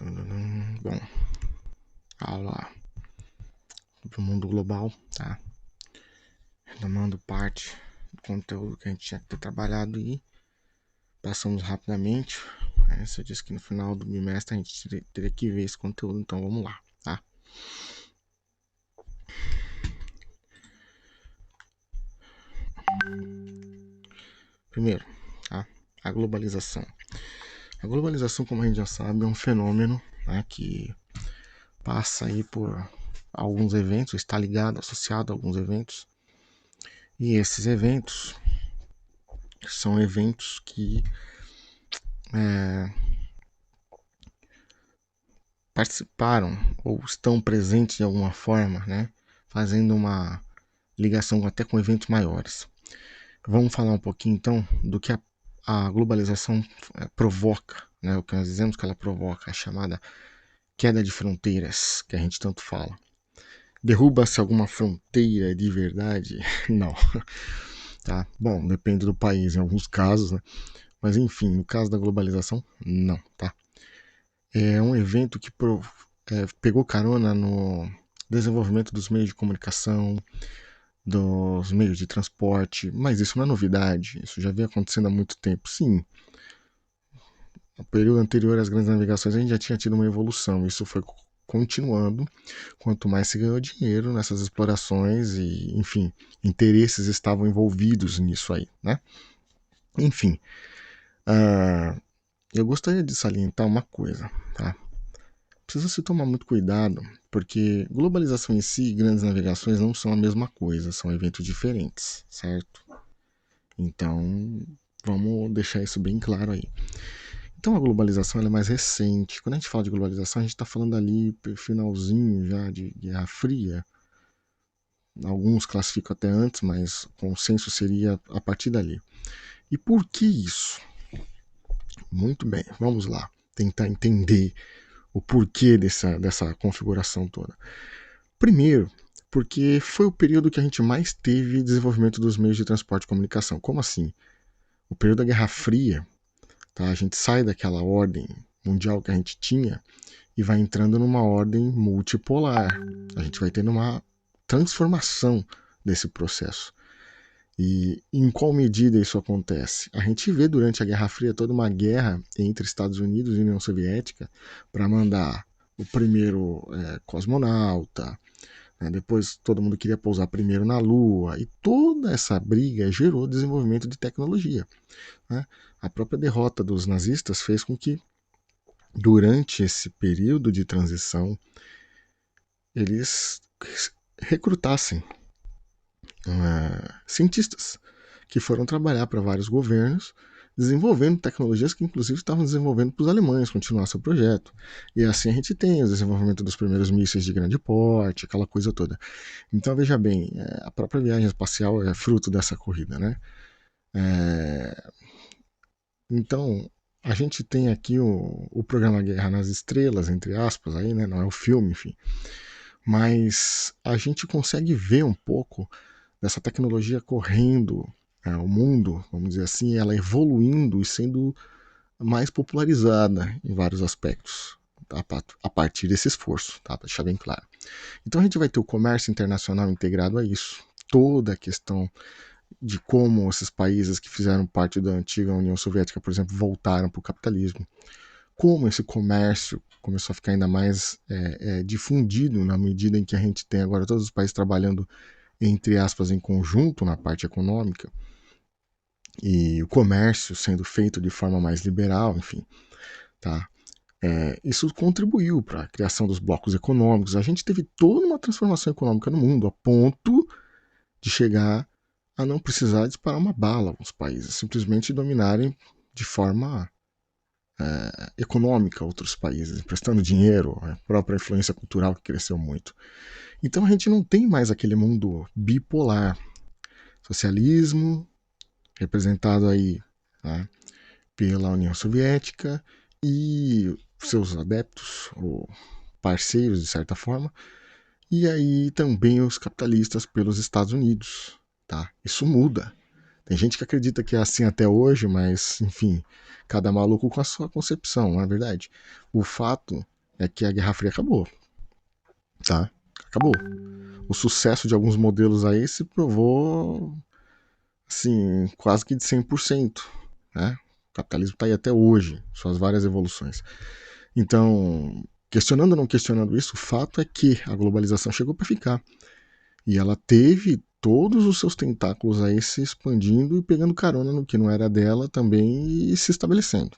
Bom, aula do mundo global, tá? Retomando parte do conteúdo que a gente tinha que ter trabalhado e passamos rapidamente. Você disse que no final do bimestre a gente teria que ver esse conteúdo, então vamos lá, tá? Primeiro, tá? A globalização. A globalização, como a gente já sabe, é um fenômeno, né, que passa aí por alguns eventos, está ligado, associado a alguns eventos. E esses eventos são eventos que participaram ou estão presentes de alguma forma, né, fazendo uma ligação até com eventos maiores. Vamos falar um pouquinho então do que a globalização provoca, né, o que nós dizemos que ela provoca, a chamada queda de fronteiras, que a gente tanto fala. Derruba-se alguma fronteira de verdade? Não. Tá? Bom, depende do país, em alguns casos, né? Mas enfim, no caso da globalização, não, tá? É um evento que pegou carona no desenvolvimento dos meios de comunicação, dos meios de transporte, mas isso não é novidade, isso já vem acontecendo há muito tempo. Sim, no período anterior às grandes navegações a gente já tinha tido uma evolução, isso foi continuando, quanto mais se ganhou dinheiro nessas explorações e, enfim, interesses estavam envolvidos nisso aí, né? Enfim, eu gostaria de salientar uma coisa, tá? Precisa se tomar muito cuidado, porque globalização em si e grandes navegações não são a mesma coisa, são eventos diferentes, certo? Então, vamos deixar isso bem claro aí. Então, a globalização ela é mais recente. Quando a gente fala de globalização, a gente está falando ali finalzinho já de Guerra Fria. Alguns classificam até antes, mas o consenso seria a partir dali. E por que isso? Muito bem, vamos lá tentar entender o porquê dessa configuração toda. Primeiro, porque foi o período que a gente mais teve desenvolvimento dos meios de transporte e comunicação. Como assim? O período da Guerra Fria, tá? A gente sai daquela ordem mundial que a gente tinha e vai entrando numa ordem multipolar. A gente vai tendo uma transformação desse processo. E em qual medida isso acontece? A gente vê durante a Guerra Fria toda uma guerra entre Estados Unidos e União Soviética para mandar o primeiro cosmonauta, né? Depois todo mundo queria pousar primeiro na Lua, e toda essa briga gerou desenvolvimento de tecnologia, né? A própria derrota dos nazistas fez com que, durante esse período de transição, eles recrutassem cientistas que foram trabalhar para vários governos, desenvolvendo tecnologias que inclusive estavam desenvolvendo para os alemães continuar seu projeto. E assim a gente tem o desenvolvimento dos primeiros mísseis de grande porte, aquela coisa toda. Então veja bem, a própria viagem espacial é fruto dessa corrida, né? Então a gente tem aqui o programa Guerra nas Estrelas, entre aspas, aí, né? Não é o filme, enfim. Mas a gente consegue ver um pouco dessa tecnologia correndo o mundo, vamos dizer assim, ela evoluindo e sendo mais popularizada em vários aspectos, tá? A partir desse esforço, tá? Para deixar bem claro. Então a gente vai ter o comércio internacional integrado a isso, toda a questão de como esses países que fizeram parte da antiga União Soviética, por exemplo, voltaram para o capitalismo, como esse comércio começou a ficar ainda mais difundido na medida em que a gente tem agora todos os países trabalhando, entre aspas, em conjunto na parte econômica, e o comércio sendo feito de forma mais liberal, enfim, tá? Isso contribuiu para a criação dos blocos econômicos. A gente teve toda uma transformação econômica no mundo, a ponto de chegar a não precisar disparar uma bala alguns países, simplesmente dominarem de forma econômica outros países, emprestando dinheiro, a própria influência cultural que cresceu muito. Então a gente não tem mais aquele mundo bipolar. Socialismo, representado aí, né, pela União Soviética, e seus adeptos, ou parceiros de certa forma, e aí também os capitalistas pelos Estados Unidos. Tá? Isso muda. Tem gente que acredita que é assim até hoje, mas, enfim, cada maluco com a sua concepção, não é verdade? O fato é que a Guerra Fria acabou, tá? Acabou. O sucesso de alguns modelos aí se provou, assim, quase que de 100%, né? O capitalismo está aí até hoje, suas várias evoluções. Então, questionando ou não questionando isso, o fato é que a globalização chegou para ficar. E ela teve todos os seus tentáculos aí se expandindo e pegando carona no que não era dela também e se estabelecendo.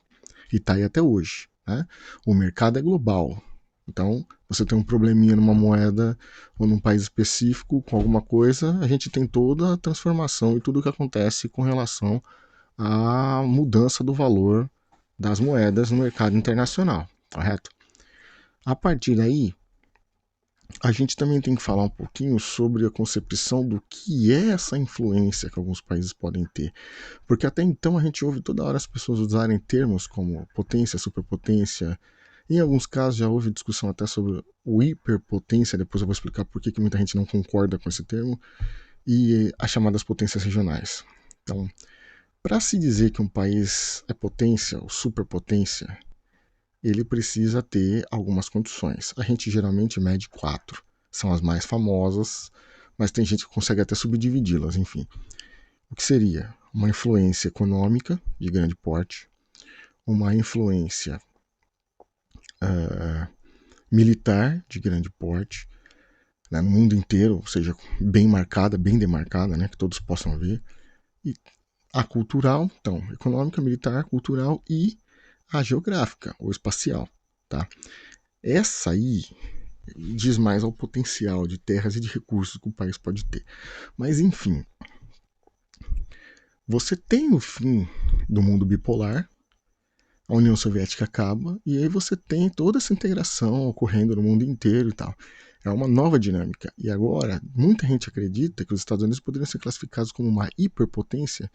E está aí até hoje. Né? O mercado é global. Então, você tem um probleminha numa moeda ou num país específico com alguma coisa, a gente tem toda a transformação e tudo o que acontece com relação à mudança do valor das moedas no mercado internacional, correto? A partir daí, a gente também tem que falar um pouquinho sobre a concepção do que é essa influência que alguns países podem ter. Porque até então a gente ouve toda hora as pessoas usarem termos como potência, superpotência. Em alguns casos já houve discussão até sobre o hiperpotência, depois eu vou explicar por que muita gente não concorda com esse termo, e as chamadas potências regionais. Então, para se dizer que um país é potência ou superpotência, ele precisa ter algumas condições. A gente geralmente mede quatro, são as mais famosas, mas tem gente que consegue até subdividi-las, enfim. O que seria? Uma influência econômica de grande porte, uma influência militar de grande porte, né, no mundo inteiro, ou seja, bem marcada, bem demarcada, né, que todos possam ver, e a cultural, então, econômica, militar, cultural e a geográfica ou espacial, tá? Essa aí diz mais ao potencial de terras e de recursos que o país pode ter. Mas enfim, você tem o fim do mundo bipolar, a União Soviética acaba e aí você tem toda essa integração ocorrendo no mundo inteiro e tal. É uma nova dinâmica. E agora, muita gente acredita que os Estados Unidos poderiam ser classificados como uma hiperpotência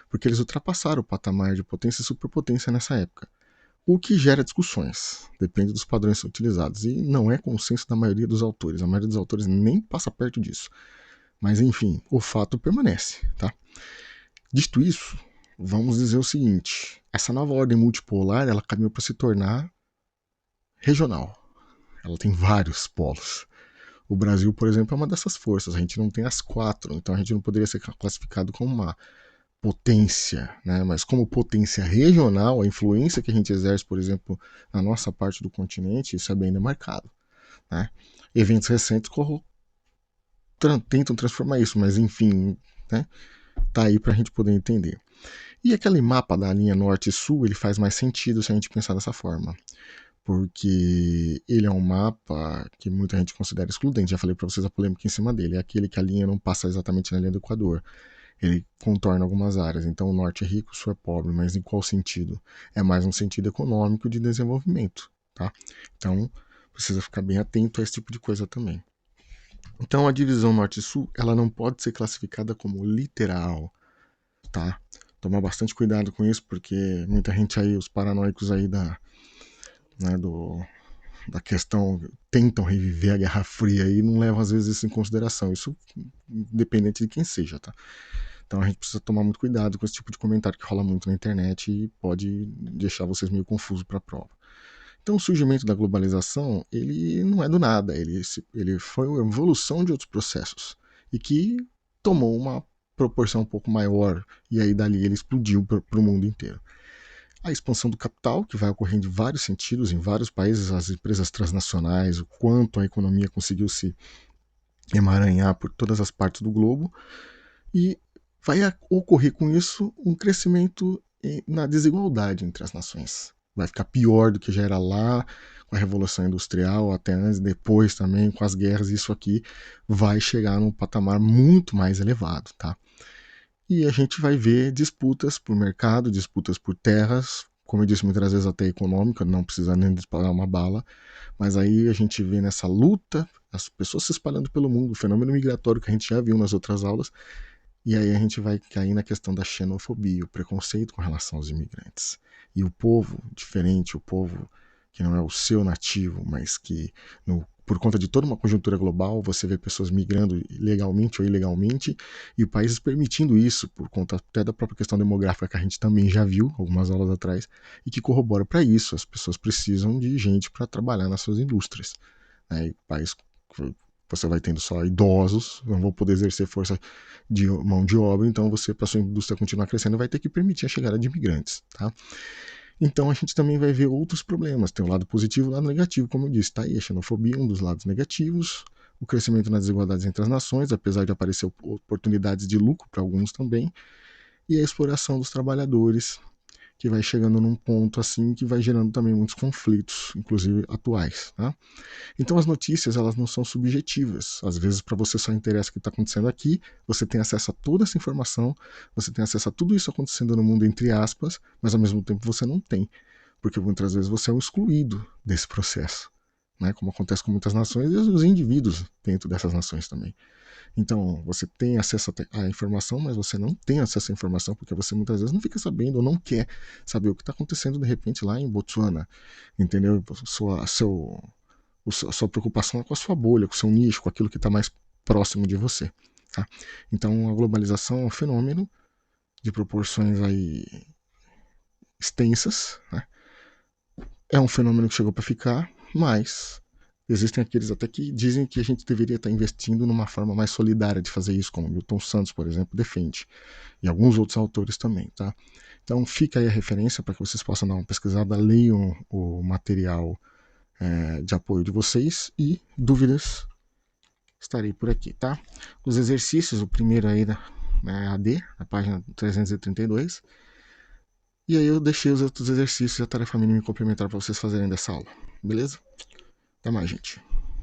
porque eles ultrapassaram o patamar de potência e superpotência nessa época. O que gera discussões, depende dos padrões utilizados, e não é consenso da maioria dos autores. A maioria dos autores nem passa perto disso. Mas enfim, o fato permanece, tá? Dito isso, vamos dizer o seguinte: essa nova ordem multipolar, ela caminhou para se tornar regional. Ela tem vários polos. O Brasil, por exemplo, é uma dessas forças. A gente não tem as quatro, então a gente não poderia ser classificado como uma potência, né? Mas como potência regional, a influência que a gente exerce, por exemplo, na nossa parte do continente, isso é bem demarcado. Né? Eventos recentes tentam transformar isso, mas enfim, né? Tá aí para a gente poder entender. E aquele mapa da linha norte e sul, ele faz mais sentido se a gente pensar dessa forma. Porque ele é um mapa que muita gente considera excludente. Já falei para vocês a polêmica em cima dele. É aquele que a linha não passa exatamente na linha do Equador. Ele contorna algumas áreas. Então o norte é rico, o sul é pobre. Mas em qual sentido? É mais um sentido econômico de desenvolvimento. Tá? Então precisa ficar bem atento a esse tipo de coisa também. Então a divisão norte-sul ela não pode ser classificada como literal, tá? Tomar bastante cuidado com isso, porque muita gente aí, os paranoicos aí né, da questão, tentam reviver a Guerra Fria e não levam às vezes isso em consideração. Isso independente de quem seja, tá? Então a gente precisa tomar muito cuidado com esse tipo de comentário que rola muito na internet e pode deixar vocês meio confusos para a prova. Então o surgimento da globalização, ele não é do nada, ele foi uma evolução de outros processos e que tomou uma proporção um pouco maior e aí dali ele explodiu para o mundo inteiro. A expansão do capital, que vai ocorrendo em vários sentidos, em vários países, as empresas transnacionais, o quanto a economia conseguiu se emaranhar por todas as partes do globo, e vai ocorrer com isso um crescimento na desigualdade entre as nações. Vai ficar pior do que já era lá com a Revolução Industrial, até antes, depois também com as guerras, isso aqui vai chegar num patamar muito mais elevado, tá? E a gente vai ver disputas por mercado, disputas por terras, como eu disse muitas vezes até econômica, não precisa nem disparar uma bala, mas aí a gente vê nessa luta as pessoas se espalhando pelo mundo, o fenômeno migratório que a gente já viu nas outras aulas, e aí a gente vai cair na questão da xenofobia, o preconceito com relação aos imigrantes. E o povo diferente, o povo que não é o seu nativo, mas que no por conta de toda uma conjuntura global, você vê pessoas migrando legalmente ou ilegalmente, e países permitindo isso, por conta até da própria questão demográfica que a gente também já viu algumas aulas atrás, e que corrobora para isso. As pessoas precisam de gente para trabalhar nas suas indústrias. Né? E o país você vai tendo só idosos, não vão poder exercer força de mão de obra, então você, para sua indústria continuar crescendo, vai ter que permitir a chegada de imigrantes. Tá? Então a gente também vai ver outros problemas. Tem o lado positivo e o lado negativo, como eu disse. Tá aí a xenofobia, um dos lados negativos, o crescimento nas desigualdades entre as nações, apesar de aparecer oportunidades de lucro para alguns também, e a exploração dos trabalhadores, que vai chegando num ponto assim que vai gerando também muitos conflitos, inclusive atuais. Tá? Então as notícias elas não são subjetivas. Às vezes para você só interessa o que está acontecendo aqui, você tem acesso a toda essa informação, você tem acesso a tudo isso acontecendo no mundo entre aspas, mas ao mesmo tempo você não tem, porque muitas vezes você é o excluído desse processo, né? Como acontece com muitas nações e os indivíduos dentro dessas nações também. Então, você tem acesso à informação, mas você não tem acesso à informação porque você muitas vezes não fica sabendo ou não quer saber o que está acontecendo de repente lá em Botsuana, entendeu? Sua preocupação é com a sua bolha, com o seu nicho, com aquilo que está mais próximo de você. Tá? Então, a globalização é um fenômeno de proporções aí extensas, né? É um fenômeno que chegou para ficar, mas existem aqueles até que dizem que a gente deveria estar investindo numa forma mais solidária de fazer isso, como Milton Santos, por exemplo, defende, e alguns outros autores também, tá? Então fica aí a referência para que vocês possam dar uma pesquisada, leiam o material de apoio de vocês e dúvidas, estarei por aqui, tá? Os exercícios, o primeiro aí na AD, na página 332, e aí eu deixei os outros exercícios e a tarefa mínima e complementar para vocês fazerem dessa aula, beleza? Até mais, gente.